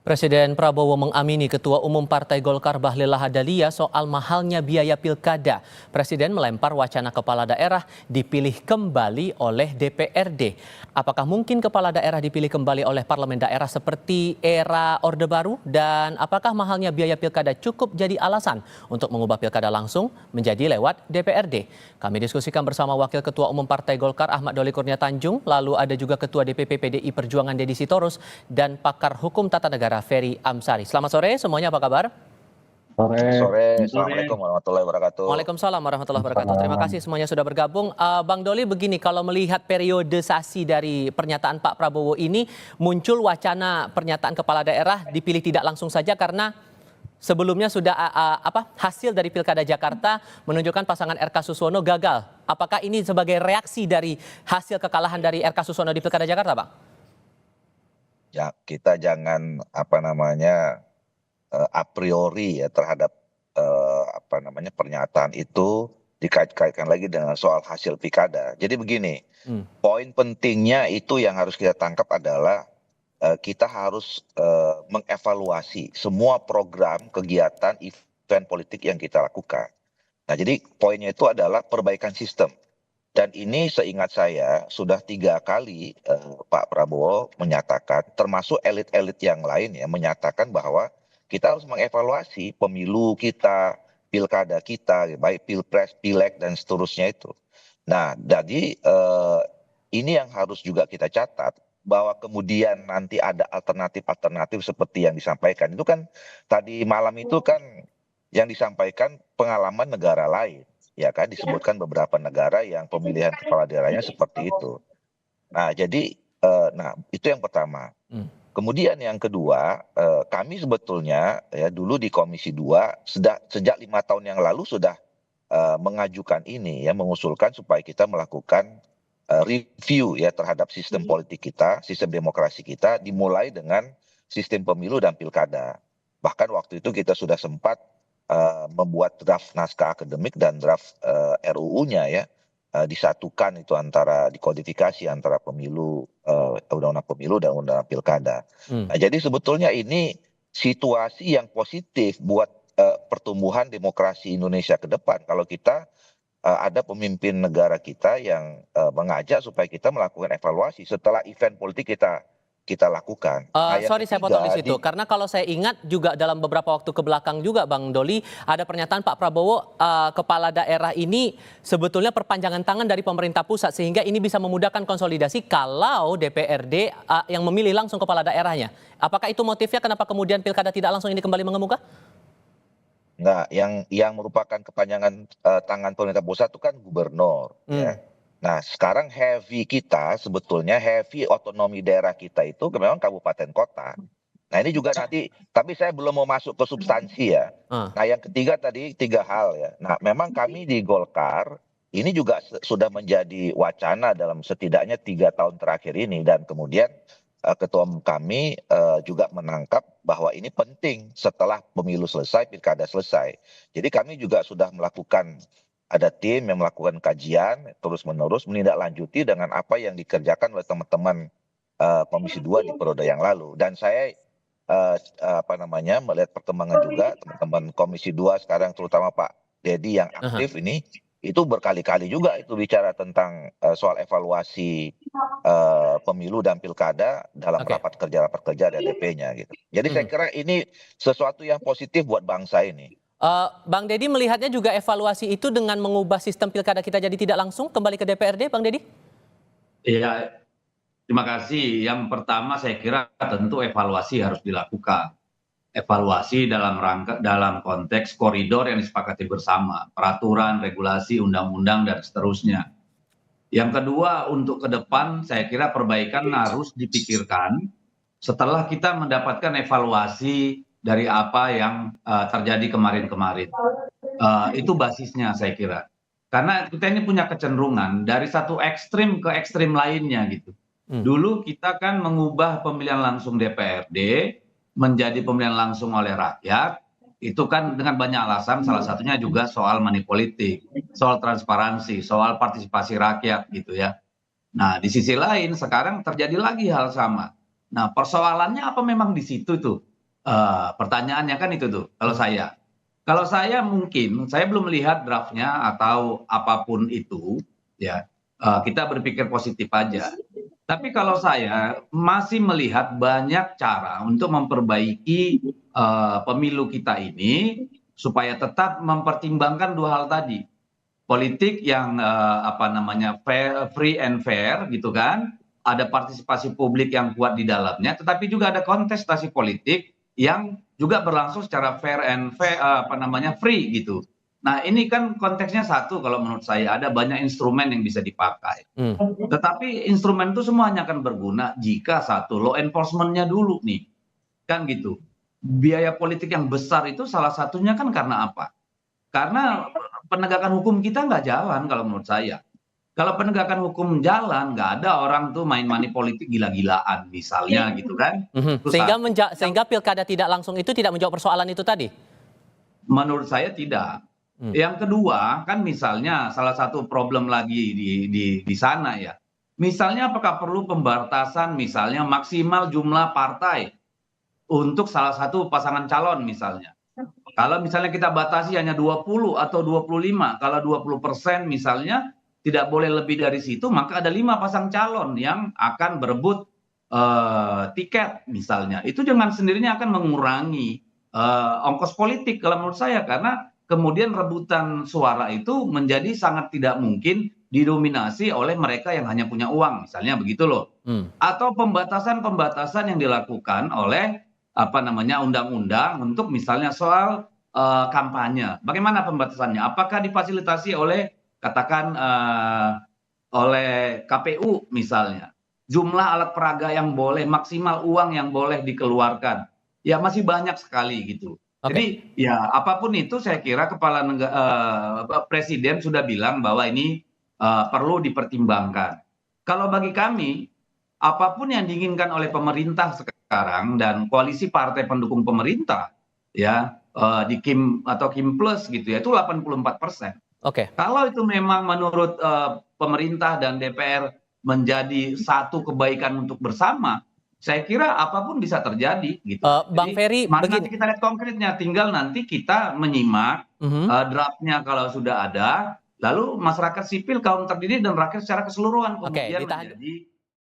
Presiden Prabowo mengamini Ketua Umum Partai Golkar Bahlil Lahadalia soal mahalnya biaya pilkada. Presiden melempar wacana kepala daerah dipilih kembali oleh DPRD. Apakah mungkin kepala daerah dipilih kembali oleh parlemen daerah seperti era Orde Baru? Dan apakah mahalnya biaya pilkada cukup jadi alasan untuk mengubah pilkada langsung menjadi lewat DPRD? Kami diskusikan bersama Wakil Ketua Umum Partai Golkar Ahmad Doli Kurnia Tanjung, lalu ada juga Ketua DPP PDI Perjuangan Deddy Sitorus, dan pakar hukum tata negara Ferry Amsari. Selamat sore semuanya, apa kabar? Sore, Assalamualaikum warahmatullahi wabarakatuh. Waalaikumsalam warahmatullahi wabarakatuh. Terima kasih semuanya sudah bergabung. Bang Doli, begini, kalau melihat periodisasi dari pernyataan Pak Prabowo ini, muncul wacana pernyataan kepala daerah dipilih tidak langsung saja karena sebelumnya sudah hasil dari Pilkada Jakarta menunjukkan pasangan RK Suswono gagal. Apakah ini sebagai reaksi dari hasil kekalahan dari RK Suswono di Pilkada Jakarta, Pak? Ya, kita jangan a priori ya terhadap pernyataan itu dikait-kaitkan lagi dengan soal hasil pilkada. Jadi begini, poin pentingnya itu yang harus kita tangkap adalah kita harus mengevaluasi semua program, kegiatan, event politik yang kita lakukan. Nah, jadi poinnya itu adalah perbaikan sistem. Dan ini seingat saya sudah 3 kali Pak Prabowo menyatakan, termasuk elit-elit yang lain ya, menyatakan bahwa kita harus mengevaluasi pemilu kita, pilkada kita, baik pilpres, pileg dan seterusnya itu. Nah, jadi ini yang harus juga kita catat, bahwa kemudian nanti ada alternatif-alternatif seperti yang disampaikan. Itu kan tadi malam itu kan yang disampaikan pengalaman negara lain. Ya kan, disebutkan beberapa negara yang pemilihan kepala daerahnya seperti itu. Nah, jadi itu yang pertama. Kemudian yang kedua, kami sebetulnya ya dulu di Komisi 2 sejak 5 tahun yang lalu sudah mengajukan ini ya, mengusulkan supaya kita melakukan review ya terhadap sistem politik kita, sistem demokrasi kita, dimulai dengan sistem pemilu dan pilkada. Bahkan waktu itu kita sudah sempat membuat draft naskah akademik dan draft RUU-nya ya, disatukan itu antara dikodifikasi antara pemilu, undang-undang pemilu dan undang-undang pilkada. Nah, jadi sebetulnya ini situasi yang positif buat pertumbuhan demokrasi Indonesia ke depan kalau kita ada pemimpin negara kita yang mengajak supaya kita melakukan evaluasi setelah event politik kita lakukan. Nah, yang Sorry, saya potong di situ. ketiga, Karena kalau saya ingat juga dalam beberapa waktu kebelakang juga, Bang Doli, ada pernyataan Pak Prabowo, kepala daerah ini sebetulnya perpanjangan tangan dari pemerintah pusat, sehingga ini bisa memudahkan konsolidasi kalau DPRD yang memilih langsung kepala daerahnya. Apakah itu motifnya kenapa kemudian pilkada tidak langsung ini kembali mengemuka? enggak, yang merupakan kepanjangan tangan pemerintah pusat itu kan gubernur ya. Nah, sekarang kita sebetulnya heavy otonomi daerah kita itu memang kabupaten kota. Nah, ini juga nanti, tapi saya belum mau masuk ke substansi ya. Nah, yang ketiga tadi 3 hal ya. Nah, memang kami di Golkar ini juga sudah menjadi wacana dalam setidaknya 3 tahun terakhir ini, dan kemudian ketua umum kami juga menangkap bahwa ini penting setelah pemilu selesai, pilkada selesai. Jadi kami juga sudah melakukan, ada tim yang melakukan kajian terus-menerus menindaklanjuti dengan apa yang dikerjakan oleh teman-teman Komisi 2 di periode yang lalu. Dan saya melihat perkembangan juga teman-teman Komisi 2 sekarang, terutama Pak Deddy yang aktif ini, itu berkali-kali juga itu bicara tentang soal evaluasi pemilu dan pilkada dalam rapat kerja DP-nya gitu. Jadi saya kira ini sesuatu yang positif buat bangsa ini. Bang Deddy melihatnya juga evaluasi itu dengan mengubah sistem pilkada kita jadi tidak langsung kembali ke DPRD, Bang Deddy? Iya, terima kasih. Yang pertama saya kira tentu evaluasi harus dilakukan. Evaluasi dalam konteks koridor yang disepakati bersama, peraturan, regulasi, undang-undang dan seterusnya. Yang kedua, untuk ke depan saya kira perbaikan harus dipikirkan setelah kita mendapatkan evaluasi dari apa yang terjadi kemarin-kemarin. Itu basisnya saya kira. Karena kita ini punya kecenderungan dari satu ekstrim ke ekstrim lainnya gitu. Dulu kita kan mengubah pemilihan langsung DPRD menjadi pemilihan langsung oleh rakyat, itu kan dengan banyak alasan, salah satunya juga soal money politik, soal transparansi, soal partisipasi rakyat gitu ya. Nah, di sisi lain sekarang terjadi lagi hal sama. Nah, persoalannya apa memang di situ tuh? Pertanyaannya kan itu tuh, kalau saya. Kalau saya mungkin, saya belum melihat draftnya atau apapun itu, ya, kita berpikir positif aja. Tapi kalau saya masih melihat banyak cara untuk memperbaiki pemilu kita ini supaya tetap mempertimbangkan dua hal tadi. Politik yang apa namanya free and fair gitu kan, ada partisipasi publik yang kuat di dalamnya, tetapi juga ada kontestasi politik yang juga berlangsung secara fair and fair, apa namanya free gitu. Nah ini kan konteksnya satu kalau menurut saya ada banyak instrumen yang bisa dipakai. Hmm. Tetapi instrumen itu semuanya akan berguna jika satu law enforcement-nya dulu nih, kan gitu. Biaya politik yang besar itu salah satunya kan karena apa? Karena penegakan hukum kita nggak jalan kalau menurut saya. Kalau penegakan hukum jalan, nggak ada orang tuh main money politik gila-gilaan misalnya gitu kan. Mhm. Itu satu. Sehingga pilkada tidak langsung itu tidak menjawab persoalan itu tadi. Menurut saya tidak. Yang kedua kan misalnya salah satu problem lagi di sana ya. Misalnya apakah perlu pembatasan misalnya maksimal jumlah partai untuk salah satu pasangan calon misalnya. Kalau misalnya kita batasi hanya 20 atau 25, kalau 20% misalnya tidak boleh lebih dari situ, maka ada 5 pasang calon yang akan berebut tiket misalnya. Itu dengan sendirinya akan mengurangi ongkos politik kalau menurut saya, karena kemudian rebutan suara itu menjadi sangat tidak mungkin didominasi oleh mereka yang hanya punya uang, misalnya begitu loh. Atau pembatasan-pembatasan yang dilakukan oleh apa namanya undang-undang untuk misalnya soal kampanye. Bagaimana pembatasannya? Apakah difasilitasi oleh katakan oleh KPU misalnya? Jumlah alat peraga yang boleh, maksimal uang yang boleh dikeluarkan. Ya masih banyak sekali gitu. Jadi ya apapun itu saya kira presiden sudah bilang bahwa ini perlu dipertimbangkan. Kalau bagi kami, apapun yang diinginkan oleh pemerintah sekarang dan koalisi partai pendukung pemerintah, ya di Kim atau Kim Plus gitu ya, itu 84%. Kalau itu memang menurut pemerintah dan DPR menjadi satu kebaikan untuk bersama, saya kira apapun bisa terjadi gitu. Bang Ferry, Mari nanti kita lihat konkretnya, tinggal nanti kita menyimak draftnya kalau sudah ada, lalu masyarakat sipil, kaum terdidik dan rakyat secara keseluruhan kemudian menjadi